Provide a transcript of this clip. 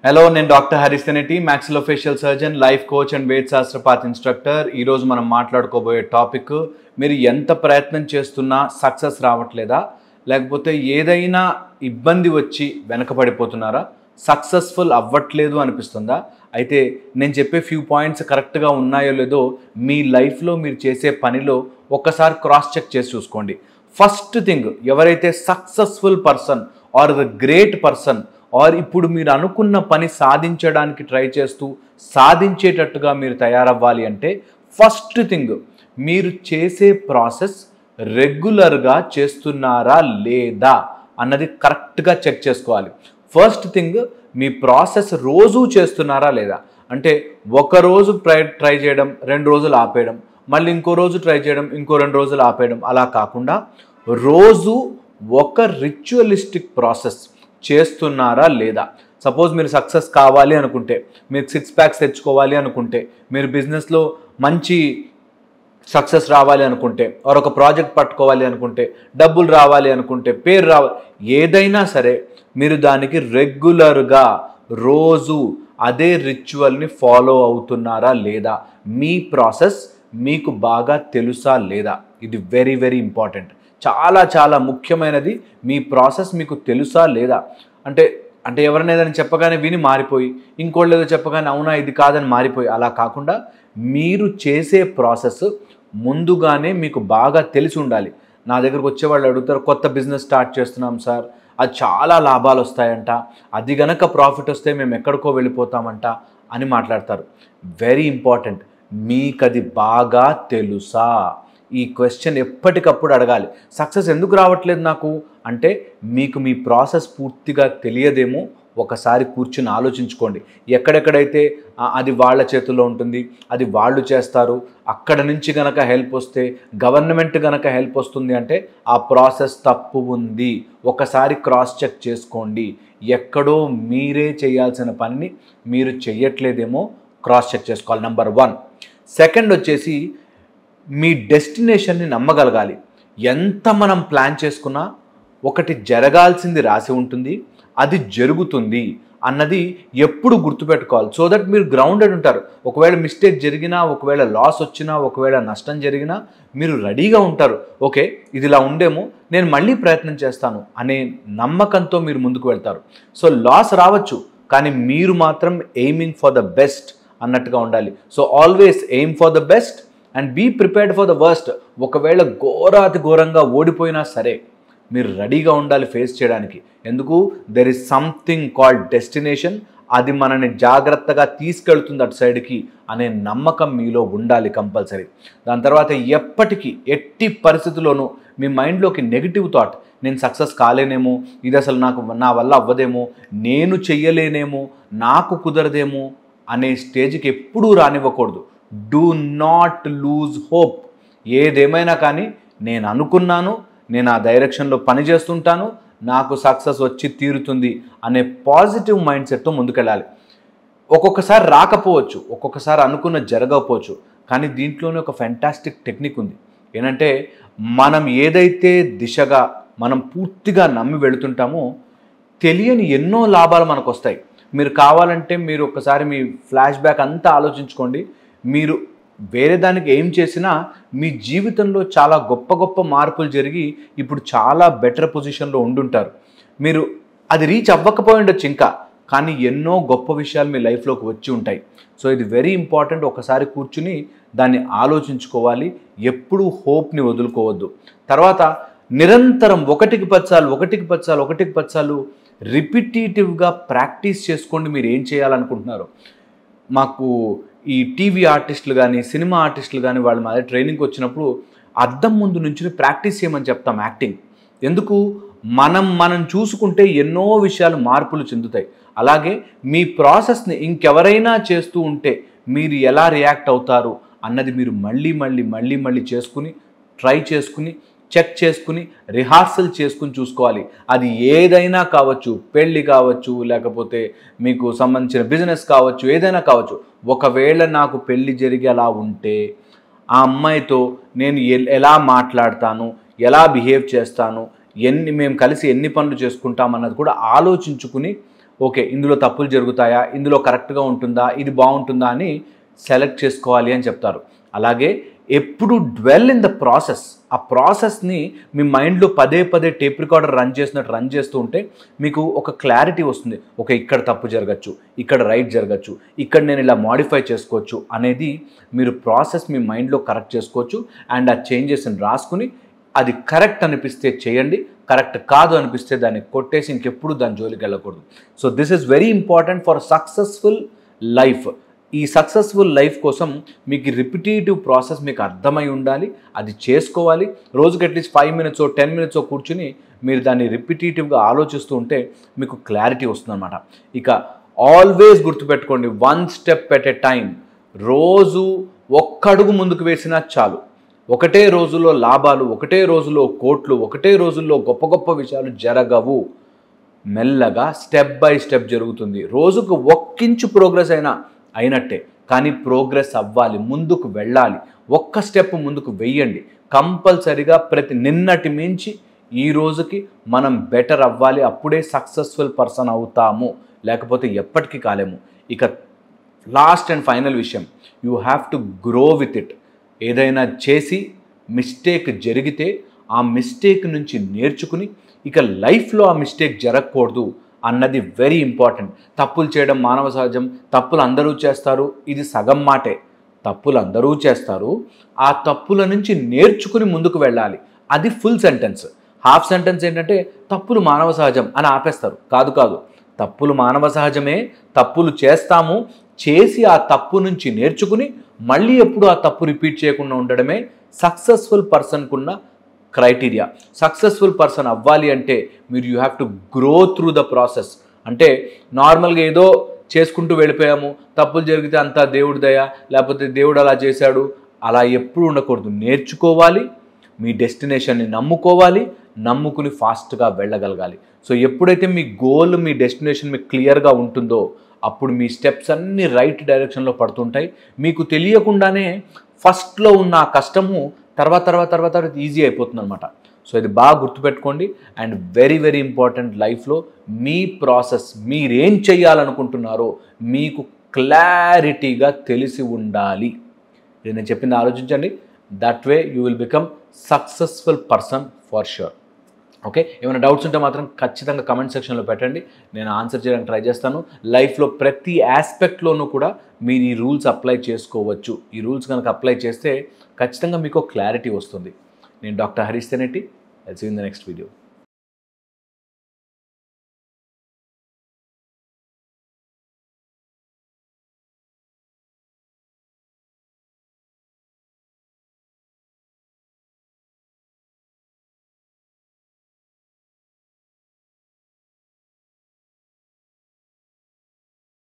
Hello, నేను doctor Harish Teneti, maxillofacial surgeon, life coach and వేద్ శాస్త్రపాత్ ఇన్స్ట్రక్టర్. ఈరోజు మనం మాట్లాడుకోబోయే టాపిక్, మీరు ఎంత ప్రయత్నం చేస్తున్నా సక్సెస్ రావట్లేదా, లేకపోతే ఏదైనా ఇబ్బంది వచ్చి వెనకబడిపోతున్నారా, సక్సెస్ఫుల్ అవ్వట్లేదు అనిపిస్తుందా? అయితే నేను చెప్పే ఫ్యూ పాయింట్స్ కరెక్ట్గా ఉన్నాయో లేదో మీ లైఫ్లో మీరు చేసే పనిలో ఒక్కసారి క్రాస్ చెక్ చేసి చూసుకోండి. ఫస్ట్ థింగ్, ఎవరైతే successful person are the great person are ఇప్పుడు మీరు అనుకున్న పని సాధించడానికి ట్రై చేస్తూ సాధించేటట్టుగా మీరు తయారవ్వాలి అంటే ఫస్ట్ థింగ్, మీరు చేసే ప్రాసెస్ రెగ్యులర్గా చేస్తున్నారా లేదా అన్నది కరెక్ట్గా చెక్ చేసుకోవాలి. ఫస్ట్ థింగ్, మీ ప్రాసెస్ రోజూ చేస్తున్నారా లేదా. అంటే ఒకరోజు ట్రై చేయడం, 2 రోజులు ఆపేయడం, మళ్ళీ ఇంకో రోజు ట్రై చేయడం, ఇంకో 2 రోజులు ఆపేయడం, అలా కాకుండా రోజు ఒక రిచువలిస్టిక్ ప్రాసెస్ చేస్తున్నారా లేదా. సపోజ్ మీరు సక్సెస్ కావాలి అనుకుంటే, మీరు 6 ప్యాక్స్ తెచ్చుకోవాలి అనుకుంటే, మీరు బిజినెస్లో మంచి సక్సెస్ రావాలి అనుకుంటే, ఒక ప్రాజెక్ట్ పట్టుకోవాలి అనుకుంటే, డబ్బులు రావాలి అనుకుంటే, పేరు రావాలి, ఏదైనా సరే మీరు దానికి రెగ్యులర్గా రోజు అదే రిచువల్ని ఫాలో అవుతున్నారా లేదా, మీ ప్రాసెస్ మీకు బాగా తెలుసా లేదా. ఇది వెరీ వెరీ ఇంపార్టెంట్, చాలా చాలా ముఖ్యమైనది. మీ ప్రాసెస్ మీకు తెలుసా లేదా. అంటే ఎవరైనా ఏదైనా చెప్పగానే విని మారిపోయి, ఇంకోళ్ళు ఏదో చెప్పగానే అవునా ఇది కాదని మారిపోయి, అలా కాకుండా మీరు చేసే ప్రాసెస్ ముందుగానే మీకు బాగా తెలిసి ఉండాలి. నా దగ్గరకు వచ్చేవాళ్ళు అడుగుతారు, కొత్త బిజినెస్ స్టార్ట్ చేస్తున్నాం సార్, అది చాలా లాభాలు వస్తాయంట, అది గనక ప్రాఫిట్ వస్తే మేము ఎక్కడికో వెళ్ళిపోతామంట అని మాట్లాడతారు. వెరీ ఇంపార్టెంట్, మీకు అది బాగా తెలుసా. ఈ క్వశ్చన్ ఎప్పటికప్పుడు అడగాలి. సక్సెస్ ఎందుకు రావట్లేదు నాకు అంటే మీకు మీ ప్రాసెస్ పూర్తిగా తెలియదేమో. ఒకసారి కూర్చుని ఆలోచించుకోండి. ఎక్కడెక్కడైతే అది వాళ్ళ చేతుల్లో ఉంటుంది, అది వాళ్ళు చేస్తారు, అక్కడ నుంచి గనక హెల్ప్ వస్తే, గవర్నమెంట్ గనక హెల్ప్ వస్తుంది అంటే ఆ ప్రాసెస్ తప్పు ఉంది. ఒకసారి క్రాస్ చెక్ చేసుకోండి. ఎక్కడో మీరే చేయాల్సిన పనిని మీరు చెయ్యట్లేదేమో క్రాస్ చెక్ చేసుకోవాలి. నెంబర్ 1. సెకండ్ వచ్చేసి, మీ డెస్టినేషన్ని నమ్మగలగాలి. ఎంత మనం ప్లాన్ చేసుకున్నా ఒకటి జరగాల్సింది రాసి ఉంటుంది, అది జరుగుతుంది అన్నది ఎప్పుడు గుర్తుపెట్టుకోవాలి. సో దట్ మీరు గ్రౌండెడ్ ఉంటారు. ఒకవేళ మిస్టేక్ జరిగినా, ఒకవేళ లాస్ వచ్చినా, ఒకవేళ నష్టం జరిగినా మీరు రెడీగా ఉంటారు. ఓకే, ఇది ఇలా ఉండేమో, నేను మళ్ళీ ప్రయత్నం చేస్తాను అనే నమ్మకంతో మీరు ముందుకు వెళ్తారు. సో లాస్ రావచ్చు, కానీ మీరు మాత్రం ఎయిమింగ్ ఫర్ ద బెస్ట్ అన్నట్టుగా ఉండాలి. So always aim for the best and be prepared for the worst. ఒకవేళ ఘోరంగా ఓడిపోయినా సరే మీరు రెడీగా ఉండాలి ఫేస్ చేయడానికి. ఎందుకు? There is something called destination. అది మనని జాగ్రత్తగా తీసుకెళ్తుంది అటు సైడ్కి అనే నమ్మకం మీలో ఉండాలి కంపల్సరీ. దాని తర్వాత ఎప్పటికీ ఎట్టి పరిస్థితుల్లోనూ మీ మైండ్లోకి నెగిటివ్ థాట్, నేను సక్సెస్ కాలేనేమో, ఇది అసలు నా వల్ల అవ్వదేమో, నేను చెయ్యలేనేమో, నాకు కుదరదేమో అనే స్టేజ్కి ఎప్పుడూ రానివ్వకూడదు. Do not lose hope. ఏదేమైనా కానీ నేను అనుకున్నాను, నేను ఆ డైరెక్షన్లో పని చేస్తుంటాను, నాకు సక్సెస్ వచ్చి తీరుతుంది అనే పాజిటివ్ మైండ్ సెట్తో ముందుకెళ్ళాలి. ఒక్కొక్కసారి రాకపోవచ్చు, ఒక్కొక్కసారి అనుకున్న జరగకపోవచ్చు, కానీ దీంట్లోనే ఒక ఫ్యాంటాస్టిక్ టెక్నిక్ ఉంది. ఏంటంటే మనం ఏదైతే దిశగా మనం పూర్తిగా నమ్మి వెళుతుంటామో తెలియని ఎన్నో లాభాలు మనకు వస్తాయి. మీరు కావాలంటే మీరు ఒకసారి మీ ఫ్లాష్ బ్యాక్ అంతా ఆలోచించుకోండి. మీరు వేరే దానికి ఏం చేసినా మీ జీవితంలో చాలా గొప్ప గొప్ప మార్పులు జరిగి ఇప్పుడు చాలా బెటర్ పొజిషన్లో ఉండుంటారు. మీరు అది రీచ్ అవ్వకపోయి ఉండొచ్చు ఇంకా, కానీ ఎన్నో గొప్ప విషయాలు మీ లైఫ్లోకి వచ్చి ఉంటాయి. సో ఇది వెరీ ఇంపార్టెంట్. ఒకసారి కూర్చుని దాన్ని ఆలోచించుకోవాలి. ఎప్పుడూ హోప్ని వదులుకోవద్దు. తర్వాత నిరంతరం 1కి 10 సార్లు రిపిటేటివ్గా ప్రాక్టీస్ చేసుకోండి మీరు ఏం చేయాలనుకుంటున్నారో. మాకు ఈ టీవీ ఆర్టిస్టులు కానీ, సినిమా ఆర్టిస్టులు కానీ వాళ్ళు మా ట్రైనింగ్కి వచ్చినప్పుడు అద్దం ముందు నుంచి ప్రాక్టీస్ చేయమని చెప్తాం యాక్టింగ్. ఎందుకు? మనం చూసుకుంటే ఎన్నో విషయాలు మార్పులు చెందుతాయి. అలాగే మీ ప్రాసెస్ని ఇంకెవరైనా చేస్తూ ఉంటే మీరు ఎలా రియాక్ట్ అవుతారు అన్నది మీరు మళ్ళీ చేసుకుని, ట్రై చేసుకుని, చెక్ చేసుకుని, రిహార్సల్ చేసుకుని చూసుకోవాలి. అది ఏదైనా కావచ్చు, పెళ్ళి కావచ్చు, లేకపోతే మీకు సంబంధించిన బిజినెస్ కావచ్చు, ఏదైనా కావచ్చు. ఒకవేళ నాకు పెళ్ళి జరిగి అలా ఉంటే ఆ అమ్మాయితో నేను ఎలా మాట్లాడతాను, ఎలా బిహేవ్ చేస్తాను, మేము కలిసి ఎన్ని పనులు చేసుకుంటాం అన్నది కూడా ఆలోచించుకుని ఓకే ఇందులో తప్పులు జరుగుతాయా, ఇందులో కరెక్ట్గా ఉంటుందా, ఇది బాగుంటుందా అని సెలెక్ట్ చేసుకోవాలి అని చెప్తారు. అలాగే ఎప్పుడు డ్వెల్ ఇన్ ద ప్రాసెస్, ఆ ప్రాసెస్ని మీ మైండ్లో పదే పదే టేప్ రికార్డర్ రన్ చేస్తూ ఉంటే మీకు ఒక క్లారిటీ వస్తుంది. ఓకే ఇక్కడ తప్పు జరగచ్చు, ఇక్కడ రైట్ జరగచ్చు, ఇక్కడ నేను ఇలా మాడిఫై చేసుకోవచ్చు అనేది మీరు ప్రాసెస్ మీ మైండ్లో కరెక్ట్ చేసుకోవచ్చు. అండ్ ఆ చేంజెస్ని రాసుకుని అది కరెక్ట్ అనిపిస్తే చేయండి, కరెక్ట్ కాదు అనిపిస్తే దాన్ని కొట్టేసి ఇంకెప్పుడు దాని జోలికి వెళ్ళకూడదు. So this is very important for successful life. ఈ సక్సెస్ఫుల్ లైఫ్ కోసం మీకు రిపిటేటివ్ ప్రాసెస్ మీకు అర్థమై ఉండాలి, అది చేసుకోవాలి. రోజుకి అట్లీస్ట్ 5 minutes 10 minutes కూర్చుని మీరు దాన్ని రిపిటేటివ్గా ఆలోచిస్తూ ఉంటే మీకు క్లారిటీ వస్తుందన్నమాట. ఇక ఆల్వేస్ గుర్తుపెట్టుకోండి, 1 step at a time. రోజు ఒక్క అడుగు ముందుకు వేసినా చాలు. ఒకటే రోజులో లాభాలు, ఒకటే రోజులో కోట్లు, ఒకటే రోజుల్లో గొప్ప గొప్ప విషయాలు జరగవు. మెల్లగా స్టెప్ బై స్టెప్ జరుగుతుంది. రోజుకు 1 inch ప్రోగ్రెస్ అయినట్టే, కానీ ప్రోగ్రెస్ అవ్వాలి, ముందుకు వెళ్ళాలి. ఒక్క స్టెప్ ముందుకు వెయ్యండి. కంపల్సరిగా నిన్నటి మించి ఈ రోజుకి మనం బెటర్ అవ్వాలి. అప్పుడే సక్సెస్ఫుల్ పర్సన్ అవుతాము, లేకపోతే ఎప్పటికీ కాలేము. ఇక లాస్ట్ అండ్ ఫైనల్ విషయం, you have to grow with it. ఏదైనా చేసి మిస్టేక్ జరిగితే ఆ మిస్టేక్ నుంచి నేర్చుకుని ఇక లైఫ్లో ఆ మిస్టేక్ జరగకూడదు అన్నది వెరీ ఇంపార్టెంట్. తప్పులు చేయడం మానవ సహజం, తప్పులు అందరూ చేస్తారు, ఇది సగం మాటే. తప్పులు అందరూ చేస్తారు, ఆ తప్పుల నుంచి నేర్చుకుని ముందుకు వెళ్ళాలి, అది ఫుల్ సెంటెన్స్. హాఫ్ సెంటెన్స్ ఏంటంటే తప్పులు మానవ సహజం అని ఆపేస్తారు. కాదు, తప్పులు మానవ సహజమే, తప్పులు చేస్తాము, చేసి ఆ తప్పు నుంచి నేర్చుకుని మళ్ళీ ఎప్పుడు ఆ తప్పు రిపీట్ చేయకుండా ఉండడమే సక్సెస్ఫుల్ పర్సన్కున్న క్రైటీరియా. సక్సెస్ఫుల్ పర్సన్ అవ్వాలి అంటే మీరు you have to grow through the process. అంటే నార్మల్గా ఏదో చేసుకుంటూ వెళ్ళిపోయాము, తప్పులు జరిగితే అంతా దేవుడి దయ, లేకపోతే దేవుడు అలా చేశాడు, అలా ఎప్పుడు ఉండకూడదు. నేర్చుకోవాలి, మీ డెస్టినేషన్ని నమ్ముకుని ఫాస్ట్గా వెళ్ళగలగాలి. సో ఎప్పుడైతే మీ గోల్, మీ డెస్టినేషన్ మీకు క్లియర్గా ఉంటుందో అప్పుడు మీ స్టెప్స్ అన్నీ రైట్ డైరెక్షన్లో పడుతుంటాయి. మీకు తెలియకుండానే ఫస్ట్లో ఉన్న ఆ కష్టము తర్వాత ఈజీ అయిపోతుంది అనమాట. సో ఇది బాగా గుర్తుపెట్టుకోండి. అండ్ వెరీ వెరీ ఇంపార్టెంట్, లైఫ్లో మీ ప్రాసెస్, మీరేం చేయాలనుకుంటున్నారో మీకు క్లారిటీగా తెలిసి ఉండాలి. ఇది నేను చెప్పింది ఆలోచించండి. That way you will become successful person for sure. Okay, ఏమైనా డౌట్స్ ఉంటే మాత్రం ఖచ్చితంగా కమెంట్ సెక్షన్లో పెట్టండి, నేను ఆన్సర్ చేయడానికి ట్రై చేస్తాను. లైఫ్లో ప్రతి ఆస్పెక్ట్లోనూ కూడా మీరు ఈ రూల్స్ అప్లై చేసుకోవచ్చు. ఈ రూల్స్ కనుక అప్లై చేస్తే ఖచ్చితంగా మీకు క్లారిటీ వస్తుంది. నేను doctor Harish Teneti. Let's see in the next video.